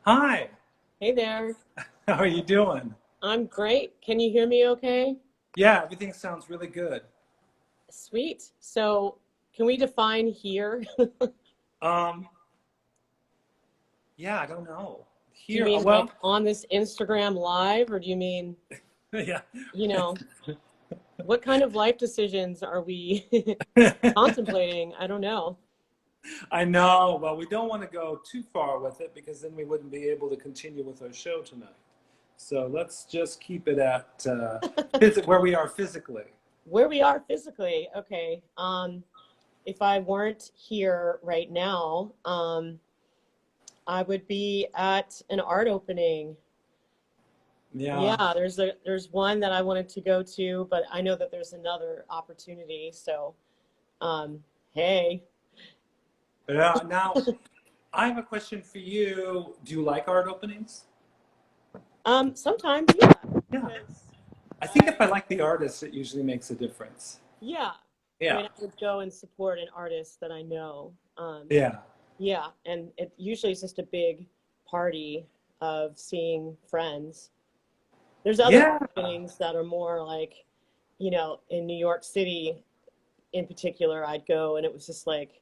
Hi, Hey there. how are you doing? I'm great. Can you hear me okay? Yeah, everything sounds really good. Sweet. So, can we define here? Um, yeah, I don't know. Do you Here, mean like well, on this Instagram live, or do you mean, yeah. you know, what kind of life decisions are we contemplating? I don't know. I know. Well, we don't want to go too far with it because then we wouldn't be able to continue with our show tonight. So let's just keep it at where we are physically. Where we are physically. Okay. If I weren't here right now, I would be at an art opening. Yeah. Yeah, there's one that I wanted to go to, but I know that there's another opportunity. So, hey, Yeah. Now, I have a question for you. Do you like art openings? sometimes, yeah, Yeah. because I think if I I, like the artist, it usually makes a difference. yeah, I Yeah. mean, I would go and support an artist that I know. Yeah. Yeah, and it usually is just a big party of seeing friends. There's other Yeah. openings that are more like, in New York City in particular, I'd go and it was just like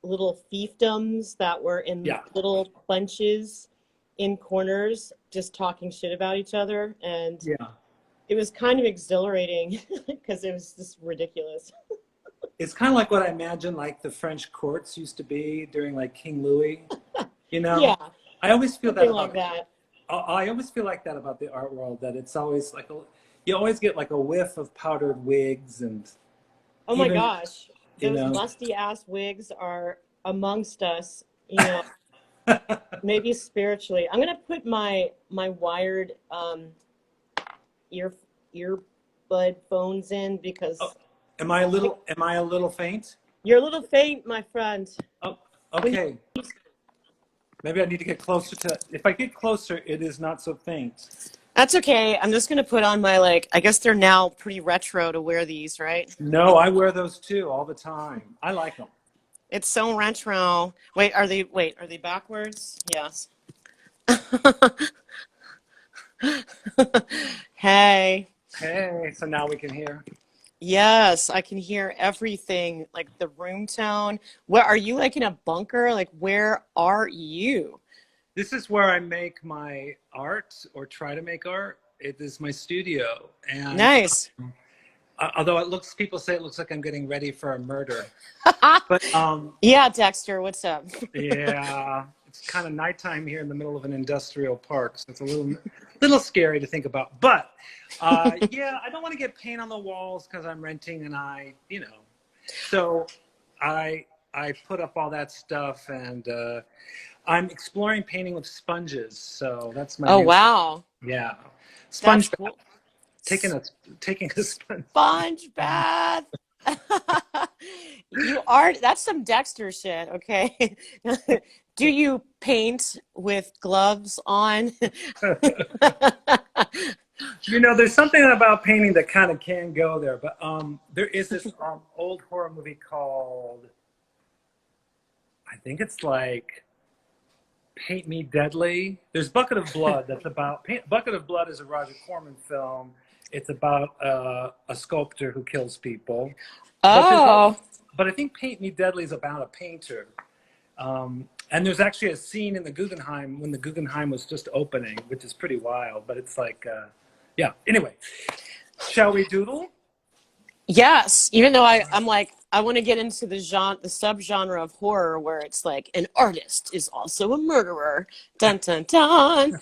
little fiefdoms that were in Yeah. little bunches in corners just talking shit about each other. And Yeah. it was kind of exhilarating because it was just ridiculous. It's kind of like what I imagine like the French courts used to be during like King Louis, you Yeah, know? I always feel that something like about that. I always feel like that about the art world that it's always like you always get like a whiff of powdered wigs and Oh my even, gosh, you those know. musty ass wigs are amongst us, maybe spiritually. I'm gonna put my wired ear earbud phones in Oh, because am I a little faint? you're a little faint, my friend. Oh, When you, okay. Maybe I need to get closer to if I get closer it is not so faint. that's okay. I'm just gonna put on my like. I guess they're now pretty retro to wear these, right? No, I wear those too all the time. I like them. It's so retro. Wait, are they? Wait, are they backwards? Yes. Hey. Hey, so now we can hear. Yes, I can hear everything, like the room tone. Where are you, like in a bunker? Like, where are you? This is where I make my art or try to make art. It is my studio. And Nice. although people say it looks like I'm getting ready for a murder. But Yeah, Dexter, what's up? yeah, it's kind of nighttime here in the middle of an industrial park. So it's a little scary to think about. But yeah, I don't want to get paint on the walls because I'm renting and so I, I put up all that stuff and I'm exploring painting with sponges. So that's my Oh, new, wow. yeah. That's Sponge bath. cool. Taking a taking a sponge. Sponge bath. You are, that's some Dexter shit, okay? Do you paint with gloves on? There's something about painting that kind of can go there. But there is this old horror movie called I think it's like Paint Me Deadly. There's Bucket of Blood. That's about Bucket of Blood is a Roger Corman film. It's about a sculptor who kills people. But Oh, but I think Paint Me Deadly is about a painter. And there's actually a scene in the Guggenheim when the Guggenheim was just opening, which is pretty wild. But it's like, yeah. Anyway, shall we doodle? yes. Even though I'm like, I want to get into the subgenre of horror where it's like an artist is also a murderer. Dun dun dun.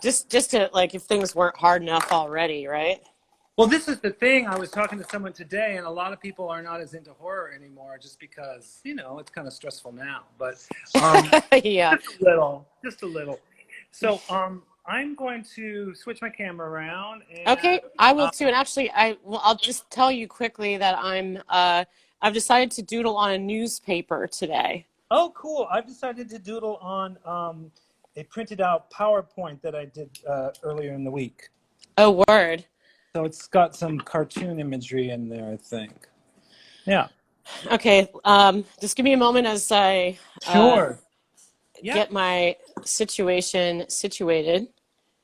Just to like, if things weren't hard enough already, right? Well, this is the thing. I was talking to someone today, and a lot of people are not as into horror anymore, just because it's kind of stressful now. But Yeah. just a little, just a little. So I'm going to switch my camera around, and Okay, I will too. And actually, I'll just tell you quickly that I've decided to doodle on a newspaper today. oh, cool! I've decided to doodle on a printed out PowerPoint that I did earlier in the week. Oh, word. So it's got some cartoon imagery in there, I think. Yeah. Okay, just give me a moment as I Sure. Yeah. get my situation situated.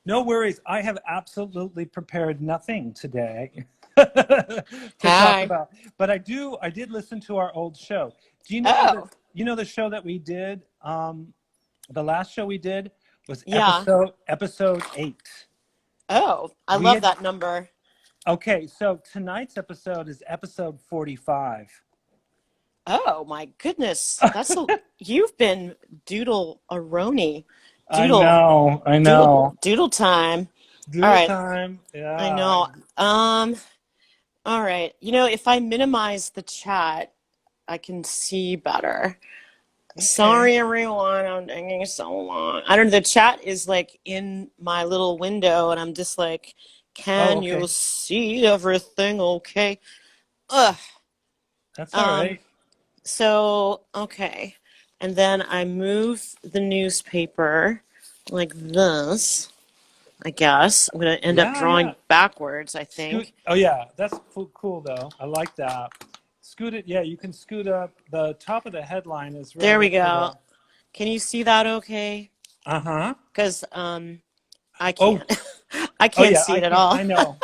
No worries. I have absolutely prepared nothing today to talk Hi. about. But I did listen to our old show. Do you know that Oh, the show that we did, the last show we did was yeah. episode 8. Oh, I We love had that number. Okay, so tonight's episode is episode 45. Oh my goodness. You've been doodle aroni. I Doodle, know, I doodle, know. doodle time. All Doodle right. time. I Yeah. know. All right. If I minimize the chat, I can see better. Okay. Sorry, everyone. I'm taking so long. I don't know. The chat is like in my little window, and I'm just like, Oh, can you okay. see everything okay? Ugh. That's all Um, right. so, okay. And then I move the newspaper like this, I guess. I'm going to end up Yeah, yeah. drawing backwards, I Scoot. think. Oh, yeah. That's cool, though. I like that. Scoot it. Yeah, you can scoot up. The top of the headline is right There we up to go. the. Can you see that okay? Uh-huh. Because I Oh, can't. I oh can't yeah. see I it at can't. all. I know.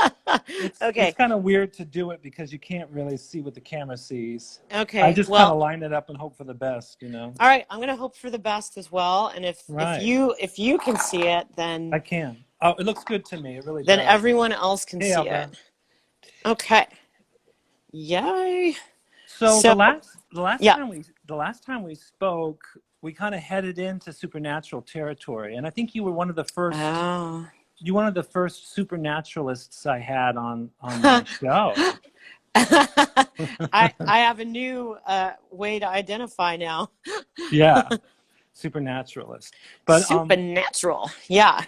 It's Okay. kind of weird to do it because you can't really see what the camera sees. I Okay. just kind Well, of line it up and hope for the best. all right. I'm going to hope for the best as well. And if Right. you can see it, I then can. Oh, it looks good to me. It really then does. everyone else can Hey, see Albert. it. Okay. Yay. So So, yeah. the last time we spoke, we kind of headed into supernatural territory, and I think you were one of the first. Oh. You one of the first supernaturalists I had on my show. I have a new way to identify now. Yeah, supernaturalist. But Supernatural. Yeah.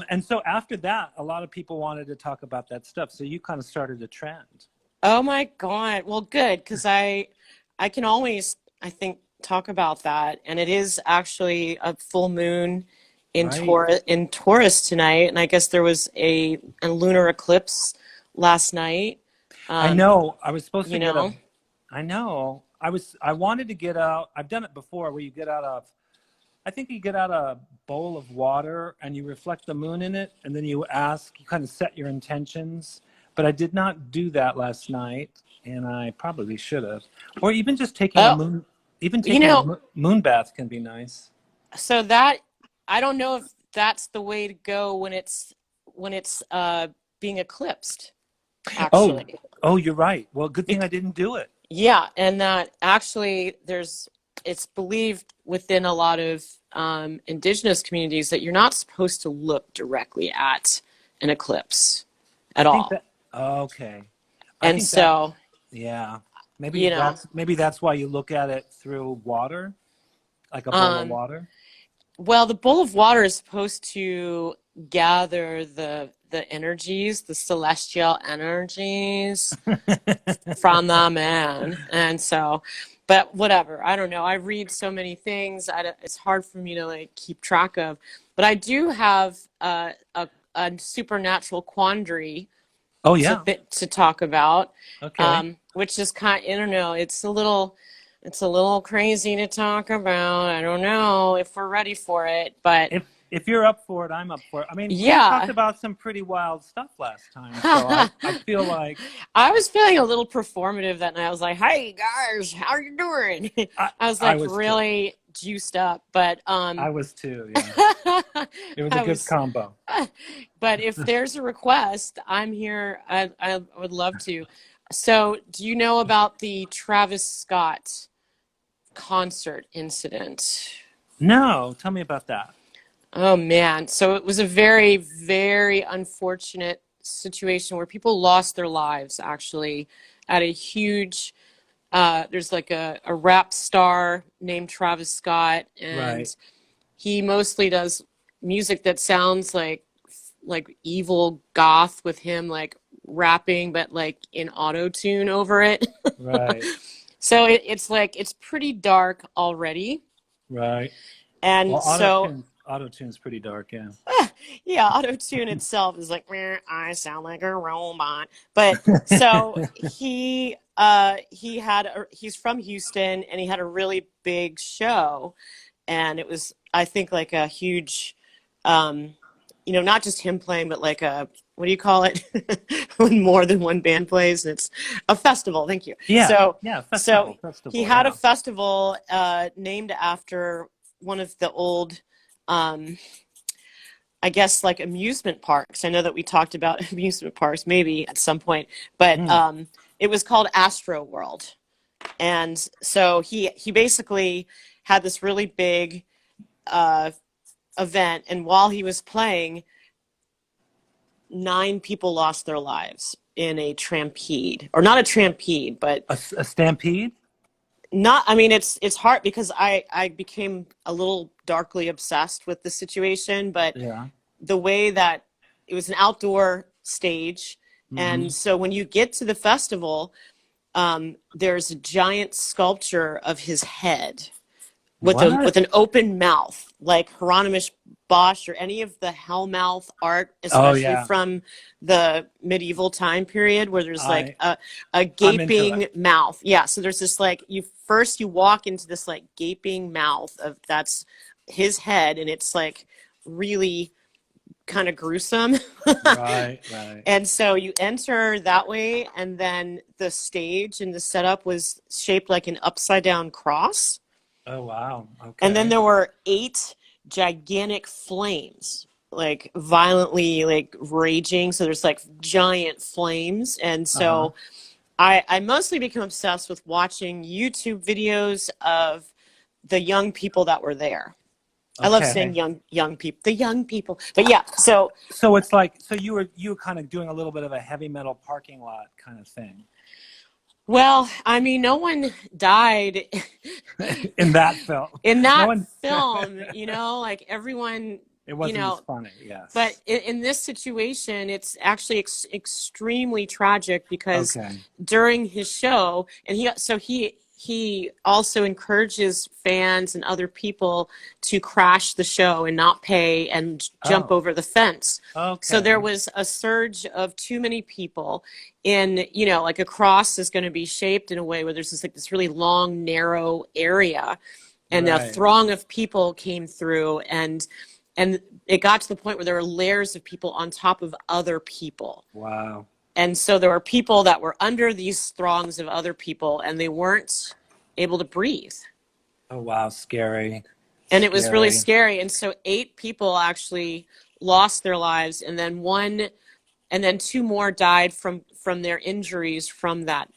and so after that, a lot of people wanted to talk about that stuff. So you kind of started a trend. Oh my God. Well, good, because I can always, I think, talk about that. And it is actually a full moon Right. In Taurus tonight, and I guess there was a lunar eclipse last night. I Um, know. I was supposed to you get a. know. I know. I wanted to get out. I've done it before, where you get out of. I think you get out a bowl of water and you reflect the moon in it, and then you kind of set your intentions. But I did not do that last night, and I probably should have. Or even just taking a Oh, moon. Even you taking a know, moon bath can be nice. so that I don't know if that's the way to go when it's being eclipsed, Oh, actually. oh, you're right. Well, good thing I Bec didn't do it. yeah, and that actually it's believed within a lot of indigenous communities that you're not supposed to look directly at an eclipse I at think all. that. Okay. I And think that. so, Yeah. you know, Maybe that's why you look at it through water, like a bowl of um, water. well, the bowl of water is supposed to gather the energies, the celestial energies from the man. And so, but whatever, I don't know. I read so many things. It's hard for me to like keep track of. But I do have a supernatural quandary Oh yeah. to talk about, Okay. which is kind. I don't know. It's a little crazy to talk about. I don't know if we're ready for it, but If you're up for it, I'm up for it. I mean, we talked yeah. about some pretty wild stuff last time, so I feel like I was feeling a little performative that night. I was like, "Hey guys, how are you doing?" I was I like was too. really juiced up, but I was too. Yeah. It was a I good was. combo. But if there's a request, I'm here. I would love to. So, do you know about the Travis Scott concert incident? No, tell me about that. Oh man. So it was a very, very unfortunate situation where people lost their lives actually at a huge there's like a rap star named Travis Scott, Right. and he mostly does music that sounds like evil goth with him like rapping but like in auto tune over it. Right. So it's like it's pretty dark already. Right. And Well, so Auto-tune's pretty dark, yeah. Yeah, auto tune itself is like, "Meh, I sound like a robot." But so he's from Houston and he had a really big show, and it was, I think, like a huge, um, not just him playing, but like a, what do you call it, when more than one band plays? It's a festival. Thank you. Yeah, So yeah, so he festival, had a yeah. festival named after one of the old. Um, I guess like amusement parks. I know that we talked about amusement parks maybe at some point, but Mm. it was called Astro World. And so he basically had this really big uh, event, and while he was playing, 9 people lost their lives in a trampede, or not a trampede, but A stampede? not. I mean, it's hard because I became a little darkly obsessed with the situation, but Yeah. the way that it was an outdoor stage. And Hmm. so when you get to the festival, there's a giant sculpture of his head with What? an open mouth, like Hieronymus Bosch or any of the Hellmouth art, Oh especially yeah. from the medieval time period, where there's like I a I'm into it. gaping mouth. Yeah, so there's this like you walk into this like gaping mouth of that's his head, and it's like really kind of gruesome. Right, right. And so you enter that way, and then the stage and the setup was shaped like an upside down cross. Oh wow. And then Okay. there were 8 gigantic flames, like violently like raging. So there's like giant flames. And Uh-huh. so I mostly became obsessed with watching YouTube videos of the young people that were there. I love saying Okay. young people, the young people. But yeah, so So it's like so you were kind of doing a little bit of a heavy metal parking lot kind of thing well, I mean, no one died in that film. in No that one. film, like everyone, It you wasn't as know, funny. Yes. but in this situation, it's actually extremely tragic because Okay. during his show, and he also encourages fans and other people to crash the show and not pay and jump Oh. over the fence. So there Okay. was a surge of too many people in, like a cross is going to be shaped in a way where there's this really long, narrow area, and a Right. throng of people came through, and it got to the point where there were layers of people on top of other people. Wow. And so there were people that were under these throngs of other people, and they weren't able to breathe. Oh wow. Scary. And it was really Scary. scary. And so 8 people actually lost their lives, and then 2 more died from their injuries from that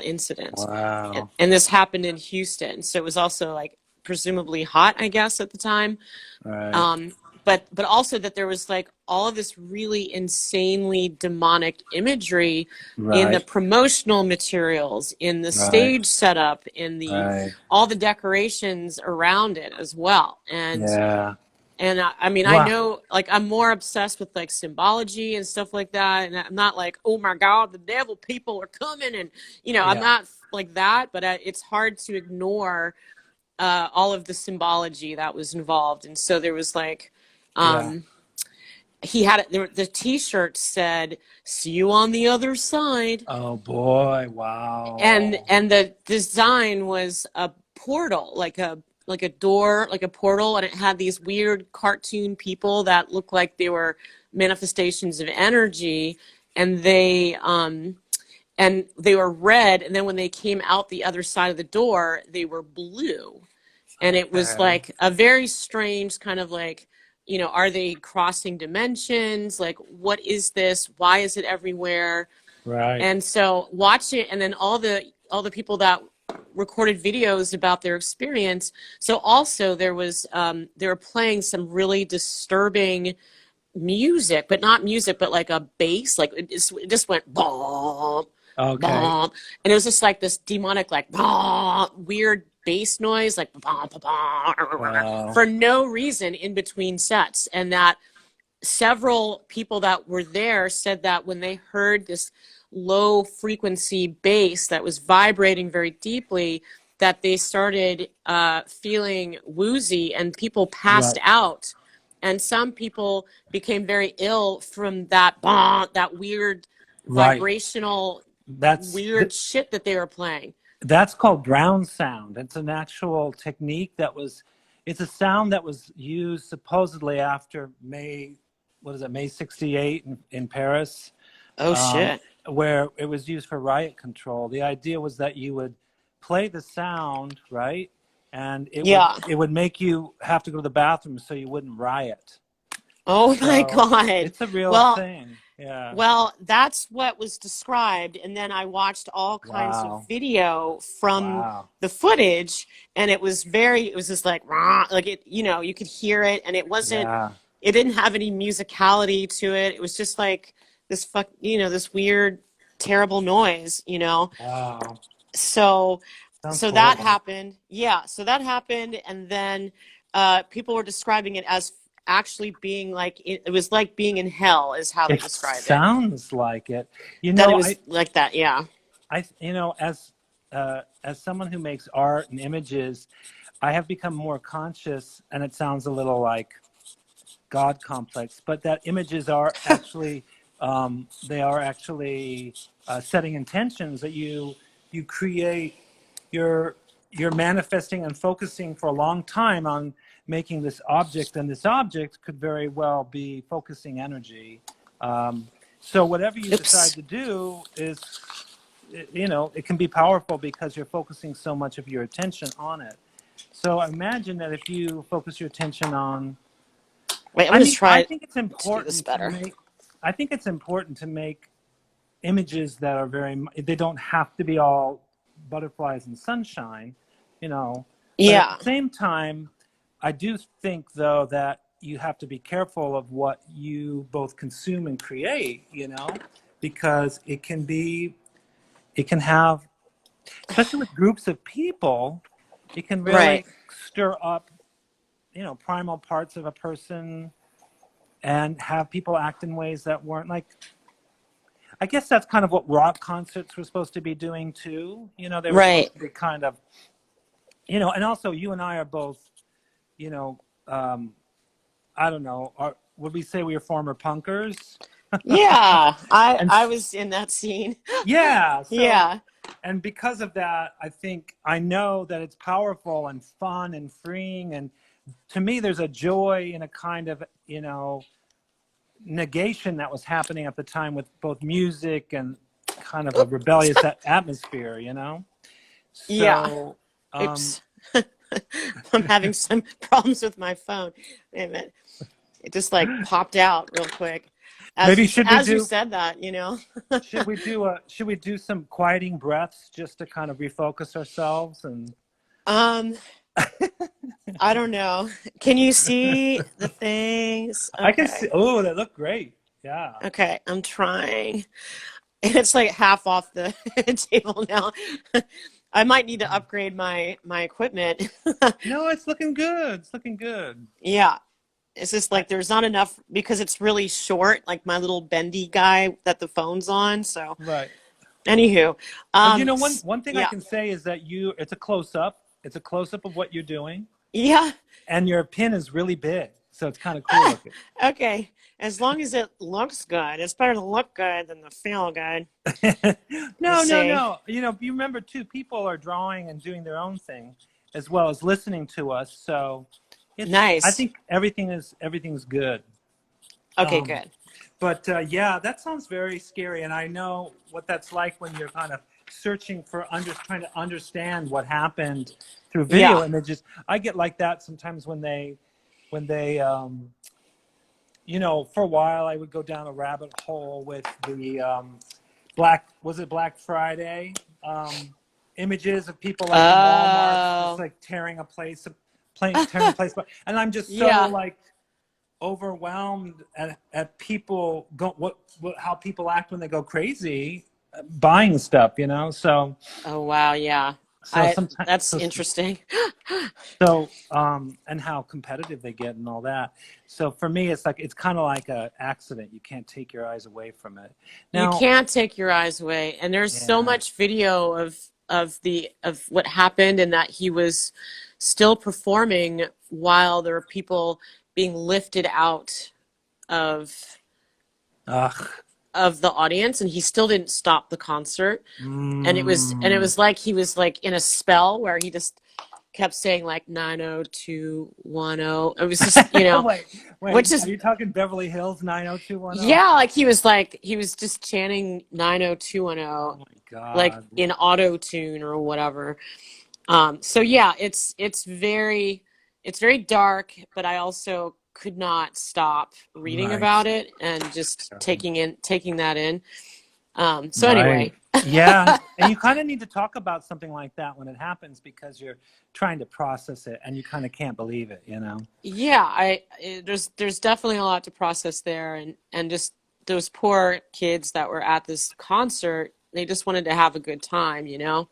incident. And, Wow. and this happened in Houston. So it was also like presumably hot, I guess, at the time. Right. Um, but also that there was like all of this really insanely demonic imagery in the Right. promotional materials, in the Right. stage setup, in the Right. all the decorations around it as well. Yeah. And I mean, I Wow. know, like, I'm more obsessed with like symbology and stuff like that, and I'm not like, oh my God, the devil people are coming, and I'm Yeah. not like that. But it's hard to ignore all of the symbology that was involved. And so there was like, Yeah. um, the T-shirt said, "See you on the other side," Oh boy. and Wow. and the design was a portal, like a door, like a portal, and it had these weird cartoon people that looked like they were manifestations of energy, and they were red, and then when they came out the other side of the door, they were blue. And it was Okay. like a very strange kind of like, are they crossing dimensions? Like, what is this? Why is it everywhere? Right. And so watch it, and then all the people that recorded videos about their experience. So also they were playing some really disturbing music, but not music, but like a bass, like it just went bomb, Okay. bomb, and it was just like this demonic, like bomb, weird bass noise, like bomb, bomb, bomb, Wow. for no reason in between sets, and that several people that were there said that when they heard this low frequency bass that was vibrating very deeply, that they started feeling woozy, and people passed Right. out and some people became very ill from that bah, that weird Right. vibrational That's weird shit that they were playing. that's called drown sound. It's an actual technique that was. It's a sound that was used supposedly after May. What is it? May '68 in Paris, Oh um, shit. where it was used for riot control. The idea was that you would play the sound, right, and Yeah. it would make you have to go to the bathroom so you wouldn't riot. Oh my So god. it's a real Well, thing. Yeah. well, that's what was described, and then I watched all kinds of Wow. video from Wow. the footage, and it was just like rah, like it, you know, you could hear it, and Yeah. it didn't have any musicality to it. It was just like this you know, this weird, terrible noise, you know. Wow. So Sounds so that horrible. happened. Yeah, so that happened, and then people were describing it as actually being like it was like being in hell is how they It described it. sounds like it. You That it know, was like that. Yeah. as someone who makes art and images, I have become more conscious, and it sounds a little like God complex, but that images are actually they are actually setting intentions that you create. You're you're manifesting and focusing for a long time on making this object, and this object could very well be focusing energy. Um, so whatever you decide Oops. to do is, you know, it can be powerful because you're focusing so much of your attention on it. So imagine that if you focus your attention on, Wait, I'm I gonna mean, I try think it's to do this important to better. make, I think it's important to make images that are very, they don't have to be all butterflies and sunshine, you know, but at Yeah. the same time, I do think though that you have to be careful of what you both consume and create, you know, because it can have, especially with groups of people, it can Right. really stir up, you know, primal parts of a person and have people act in ways that weren't like. I guess that's kind of what rock concerts were supposed to be doing too. You know, they were Right. supposed to be kind of, you know, and also you and I are both, you know, I don't know, would we say we were former punkers? Yeah. And I was in that scene. yeah, so, Yeah. and because of that, I think I know that it's powerful and fun and freeing. And to me, there's a joy in a kind of, you know, negation that was happening at the time with both music and kind of a Oops. rebellious atmosphere, you know? Yeah. So, um, Oops. I'm having some problems with my phone. Wait a minute. It just like popped out real quick maybe as you said that, you know. should we do some quieting breaths just to kind of refocus ourselves and Um, I don't know. Can you see the things? I can see, Okay. oh, they look great. Yeah. Okay, I'm trying. It's like half off the table now. I might need to upgrade my equipment. No, it's looking good. It's looking good. Yeah. It's just I, like there's not enough because it's really short, like my little bendy guy that the phone's on. So, right. anywho, You know, one thing I yeah, can say is that it's a close up. It's a close up of what you're doing, yeah. and your pin is really big, so it's kind of cool looking. Okay, as long as it looks good, it's better to look good than to feel good. You No, no, see, no. You know, you remember too, people are drawing and doing their own thing as well as listening to us. So I nice. think everything's good. Okay, Um, good. but yeah, that sounds very scary, and I know what that's like when you're kind of searching for trying to understand what happened through Yeah. video images. I get like that sometimes when they you know, for a while I would go down a rabbit hole with the Black Friday images of people like in Walmarts just Oh, like tearing a place apart. And I'm just so yeah. like overwhelmed at people how people act when they go crazy buying stuff, you know. Oh, wow. Yeah. So sometimes That's interesting. and how competitive they get and all that. So for me, it's like it's kind of like a accident. You can't take your eyes away from it. You Now, can't take your eyes away, and there's so yeah, much video of what happened and that he was still performing while there were people being lifted out of Ugh. the audience, and he still didn't stop the concert. And it Mm. was like he was like in a spell where he just kept saying like 90210. It was just, Wait, which wait. Are is, you talking Beverly Hills 90210? yeah, like he was just chanting 90210 Oh my like God. in auto tune or whatever. So yeah, it's very dark, but I also could not stop reading Right. about it and just taking that in. So Right. anyway, Yeah. And you kind of need to talk about something like that when it happens because you're trying to process it and you kind of can't believe it, you know? yeah, there's definitely a lot to process there, and just those poor kids that were at this concert, they just wanted to have a good time, you know?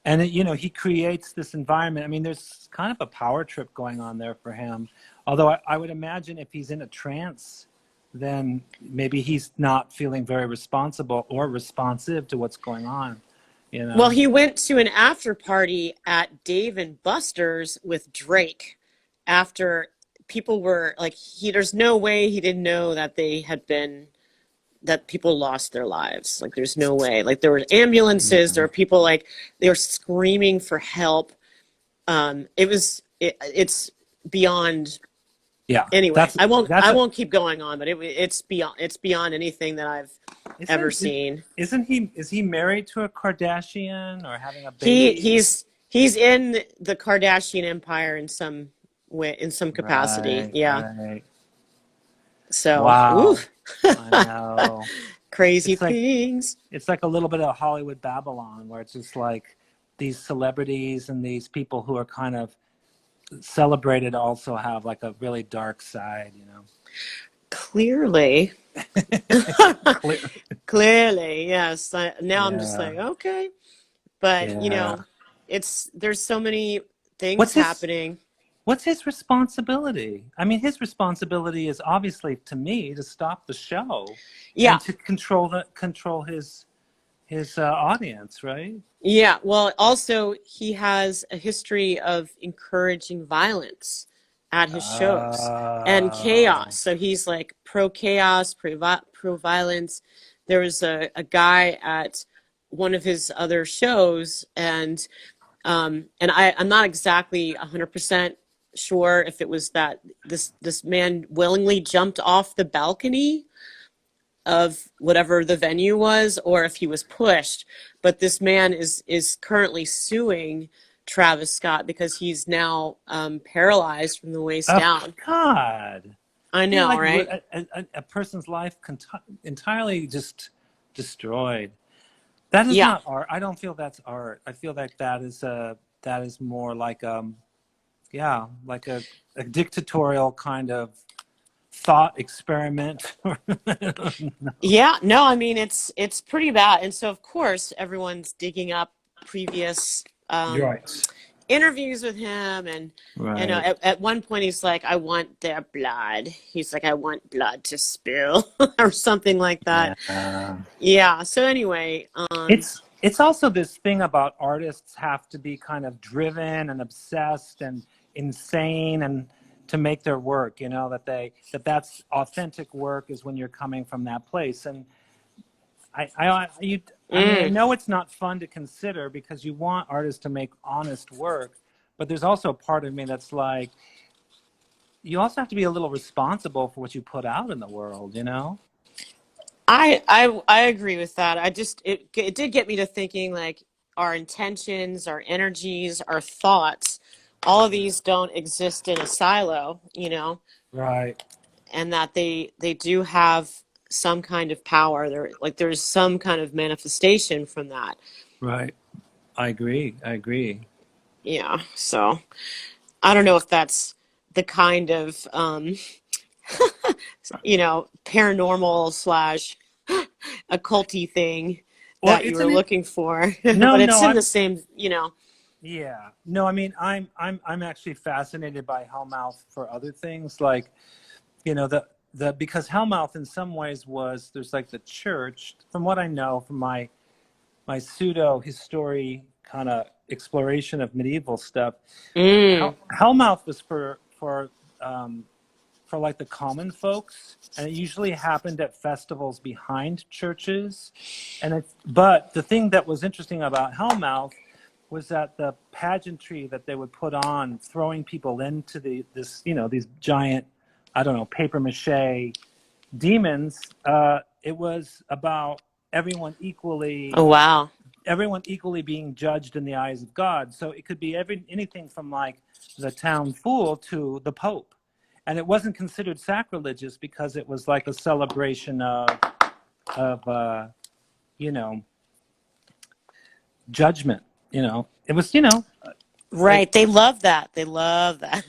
And he creates this environment. I mean, there's kind of a power trip going on there for him. Although I would imagine if he's in a trance, then maybe he's not feeling very responsible or responsive to what's going on, you Well, know? he went to an after party at Dave and Buster's with Drake after people were like, there's no way he didn't know that that people lost their lives. Like, there's no way. Like, there were ambulances, there were people like, they were screaming for help. It's beyond. Yeah, Anyway, that's I that's a won't keep going on, but it's beyond anything that I've ever isn't seen. isn't he is he married to a Kardashian or having a He baby? he's in the Kardashian empire in some way, in some capacity. Right, Yeah. right. So, ooh, Wow. I know. crazy It's like things. it's like a little bit of Hollywood Babylon where it's just like these celebrities and these people who are kind of celebrated also have like a really dark side, you know. Clearly, Clear. clearly, yes. Now I'm just Yeah. like, okay, but Yeah. there's so many things What's his happening. what's his responsibility? I mean, his responsibility is obviously to me to stop the show Yeah, and to control his audience, right? yeah. Well, also he has a history of encouraging violence at his shows and chaos. Uh, So he's like pro chaos, pro violence. There was a guy at one of his other shows, and I'm not exactly 100% sure if it was that this man willingly jumped off the balcony of whatever the venue was, or if he was pushed. But this man is currently suing Travis Scott because he's now paralyzed from the waist oh down. God. I I mean, know, like right? a person's life entirely just destroyed. That is Yeah. not art. I don't feel that's art. I feel like that is more like yeah, like a dictatorial kind of thought experiment. Yeah, no, I mean it's pretty bad. And so of course everyone's digging up previous You're right. interviews with him, and Right. at one point he's like, I want their blood. He's like, I want blood to spill or something like that. Yeah. Yeah, so anyway, It's also this thing about artists have to be kind of driven and obsessed and insane and to make their work, that's authentic work is when you're coming from that place. And I mean, I mm, know it's not fun to consider because you want artists to make honest work, but there's also a part of me that's like, you also have to be a little responsible for what you put out in the world, you know? I agree with that. It did get me to thinking, like, our intentions, our energies, our thoughts, all of these don't exist in a silo, Right, and that they do have some kind of power. There's some kind of manifestation from that. right. I agree. I agree. Yeah. So I don't know if that's the kind of paranormal slash occulty thing Well, that you were isn't it? looking for, No, but it's no, in the I'm same. Yeah. No, I mean, I'm actually fascinated by Hellmouth for other things, like the because Hellmouth in some ways was there's like the church, from what I know from my pseudo history kind of exploration of medieval stuff. Mm, Hellmouth was for for like the common folks, and it usually happened at festivals behind churches. But the thing that was interesting about Hellmouth was that the pageantry that they would put on, throwing people into these giant, I don't know, paper mache demons. It was about everyone equally Oh, wow. being judged in the eyes of God. So it could be anything from like the town fool to the Pope. And it wasn't considered sacrilegious because it was like a celebration of judgment. It was, Right. They love that. They love that.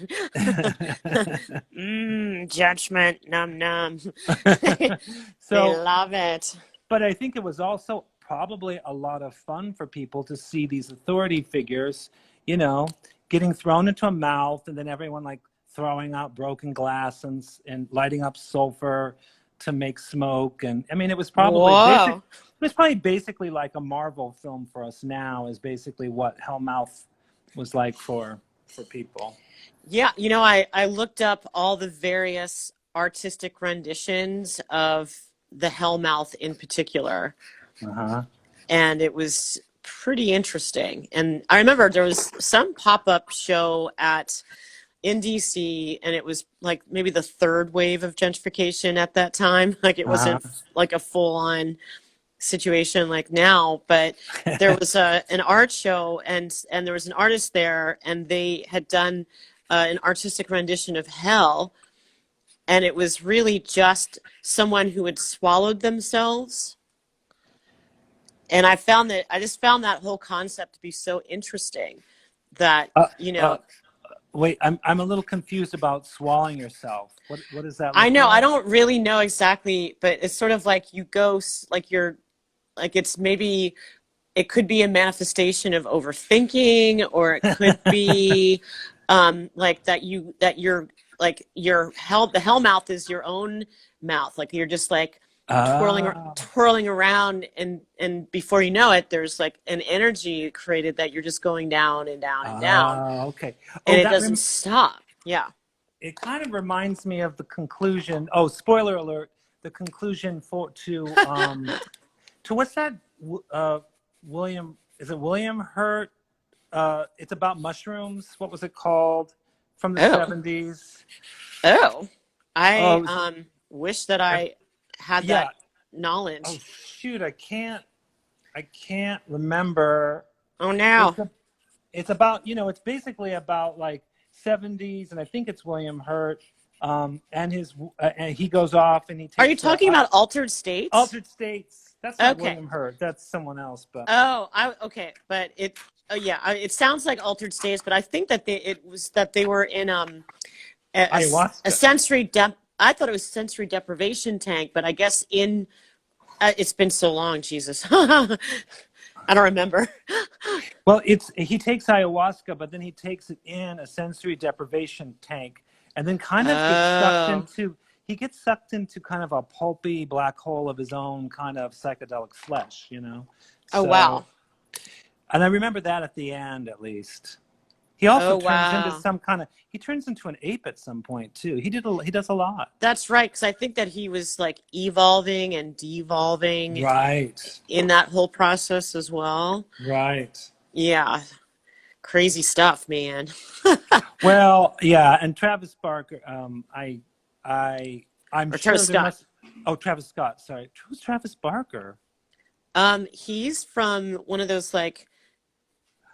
Judgment. Num num. They so, love it. but I think it was also probably a lot of fun for people to see these authority figures, getting thrown into a mouth, and then everyone like throwing out broken glass and lighting up sulfur to make smoke. And I mean, it was probably Whoa. basically like a Marvel film for us now, is basically what Hellmouth was like for people. Yeah. I looked up all the various artistic renditions of the Hellmouth in particular, Uh-huh. and it was pretty interesting. And I remember there was some pop-up show in DC, and it was like maybe the third wave of gentrification at that time. Like it Uh-huh. wasn't like a full-on situation like now, but there was an art show, and there was an artist there, and they had done an artistic rendition of Hell, and it was really just someone who had swallowed themselves. And I just found that whole concept to be so interesting that, Uh, uh, Wait, I'm a little confused about swallowing yourself. What does that I look know, I like? don't really know exactly, but it's sort of like you go, like you're, like it's maybe, it could be a manifestation of overthinking, or it could be like you're, like the hell mouth is your own mouth. Like you're just like Ah, twirling around, and before you know it, there's like an energy created that you're just going down and down and down, okay. and Oh, it doesn't stop. Yeah. it kind of reminds me of the conclusion. Oh, spoiler alert! The conclusion to what's that? William, is it William Hurt? It's about mushrooms. What was it called? From the Oh. 70s. Oh. I Oh, wish that I had yeah. that Oh knowledge. shoot, I can't remember. Oh It's no. a, it's about, it's basically about like 70s, and I think it's William Hurt, and he goes off and he Are you takes talking about altered states? Altered States. That's not Okay. William Hurt. That's someone else. But Oh, okay, but it sounds like altered states, but I think that they were in a ayahuasca. sensory I thought it was sensory deprivation tank, but I guess it's been so long, Jesus. I don't remember. Well, he takes ayahuasca, but then he takes it in a sensory deprivation tank, and then kind of gets sucked Oh. into. He gets sucked into kind of a pulpy black hole of his own kind of psychedelic flesh. Oh So, wow. and I remember that at the end, at least. He also Oh turns into wow. he turns into an ape at some point too. He does a lot. That's right, because I think that he was like evolving and devolving Right. in that whole process as well. Right. Yeah, crazy stuff, man. Well, yeah, and Travis Barker. I'm Or sure Travis there Scott. must. Oh, Travis Scott. Sorry, who's Travis Barker? He's from one of those like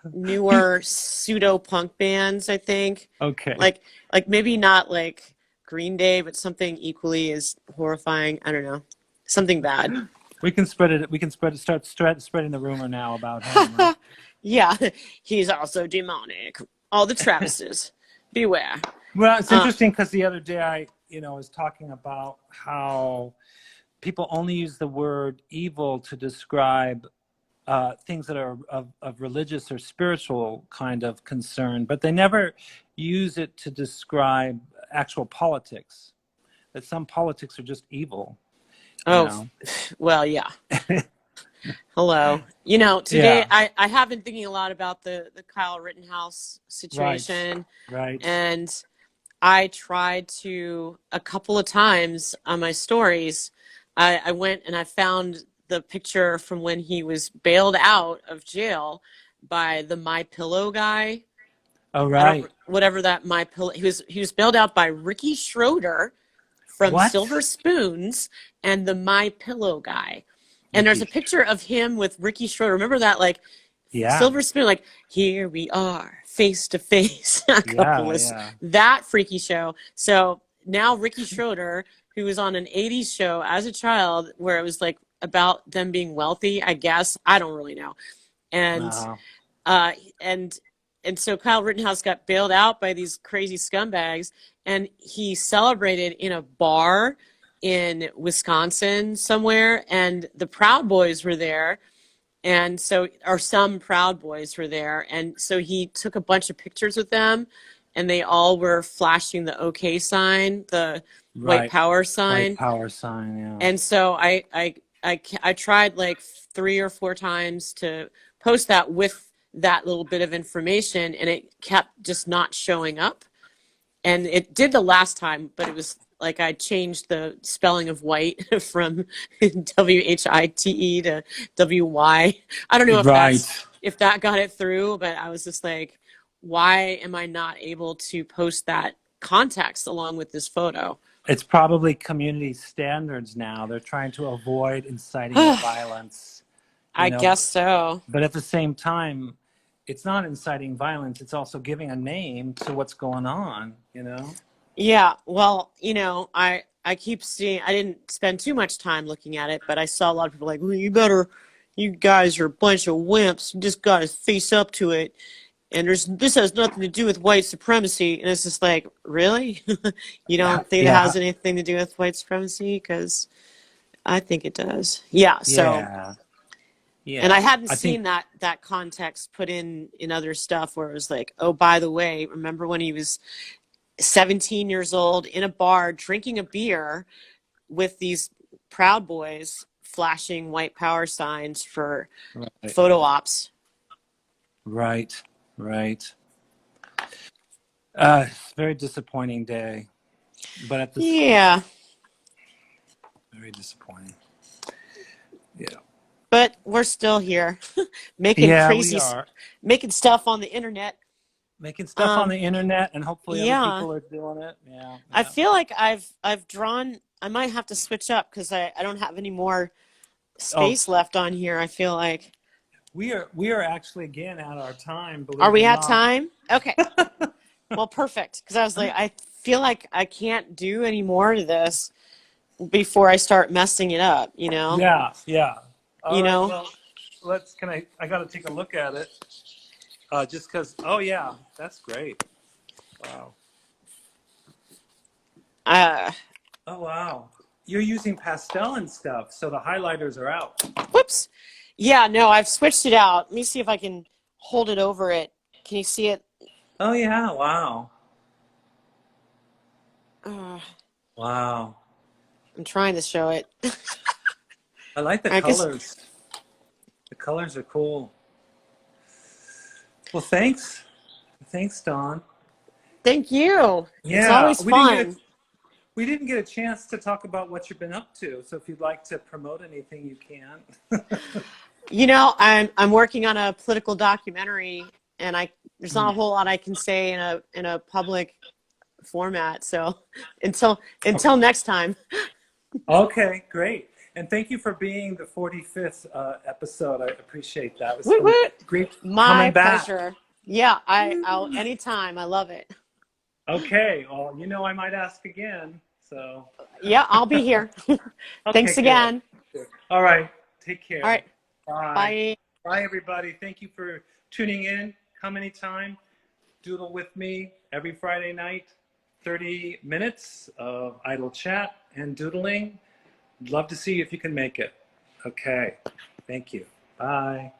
He. newer pseudo punk bands, I think. Okay. Like maybe not like Green Day, but something equally as horrifying. I don't know. Something bad. We can spread it. We can start spreading the rumor now about him. Right? Yeah, he's also demonic. All the Travises, beware. Well, it's Uh, interesting because the other day I, was talking about how people only use the word evil to describe things that are of religious or spiritual kind of concern, but they never use it to describe actual politics. That some politics are just evil, you oh, know. well, yeah. Hello. Today Yeah. I have been thinking a lot about the Kyle Rittenhouse Right. situation, Right. and I tried to a couple of times on my stories. I went and I found the picture from when he was bailed out of jail by the My Pillow guy. Oh, I don't, right. whatever that My Pillow. He was bailed out by Ricky Schroeder from What? Silver Spoons and the My Pillow guy. And there's a Ricky. picture of him with Ricky Schroeder. Remember that, like Yeah. Silver Spoon, like here we are, face to face. A couple Yeah. of Yeah. that freaky show. So now Ricky Schroeder, who was on an '80s show as a child, where it was like about them being wealthy. I guess I don't really know. And Uh, uh, and and so Kyle Rittenhouse got bailed out by these crazy scumbags, and he celebrated in a bar in Wisconsin somewhere, and the Proud Boys were there, and so or some Proud Boys were there, and so he took a bunch of pictures with them, and they all were flashing the OK sign, the white right. power White sign, power sign. Yeah. and so I tried like 3 or 4 times to post that with that little bit of information, and it kept just not showing up. And it did the last time, but it was like I changed the spelling of white from WHITE to WY. I don't know Right. if that got it through, but I was just like, why am I not able to post that context along with this photo? It's probably community standards now. They're trying to avoid inciting violence, you I know, guess so. but at the same time, it's not inciting violence. It's also giving a name to what's going on, you know? Yeah, well, I keep seeing. I didn't spend too much time looking at it, but I saw a lot of people like, well, you guys are a bunch of wimps. You just got to face up to it. And this has nothing to do with white supremacy. And it's just like, really? You don't think it Yeah. has anything to do with white supremacy? Because I think it does. Yeah. So, Yeah. and I Yeah. hadn't I think, seen that context put in other stuff where it was like, oh, by the way, remember when he was 17 years old in a bar drinking a beer with these Proud Boys flashing white power signs for right. photo ops. Right. Right. Very disappointing day, but at this, Yeah, very disappointing. Yeah. but we're still here making Yeah, we crazy, are making stuff on the internet. making stuff on Um, the internet, and hopefully other yeah, people are doing it. Yeah. I Yeah. feel like I've drawn. I might have to switch up because I don't have any more Oh, space left on here. I feel like. we are actually again at our time, Are believe it we or at not. time? Okay. Well, perfect. Because I was like, I feel like I can't do any more to this before I start messing it up, you know? Yeah, yeah. All You right. know? Well, can I got to take a look at it. Just because. Oh yeah, that's great. Wow. Uh, Oh wow. You're using pastel and stuff, so the highlighters are out. whoops. Yeah, no, I've switched it out. Let me see if I can hold it over it. Can you see it? Oh yeah. Wow. Uh, Wow. I'm trying to show it. I like the I guess. colors. The colors are cool. Well, thanks. Thanks, Dawn. Thank you. It's Yeah, always fun. we didn't get a chance to talk about what you've been up to. So if you'd like to promote anything, you can. I'm working on a political documentary, and I there's not a whole lot I can say in a public format. So until next time. Okay, great. And thank you for being the 45th episode. I appreciate that. It's Woot been woot. great My coming back. pleasure. Yeah, I'll anytime. I love it. Okay, well, I might ask again. So, Yeah, I'll be here. okay, Thanks good. again. Good. All right, take All care. right. Bye. Bye. Bye, everybody. Thank you for tuning in. Come anytime. Doodle with me every Friday night. 30 minutes of idle chat and doodling. Love to see if you can make it. Okay. Thank you. Bye.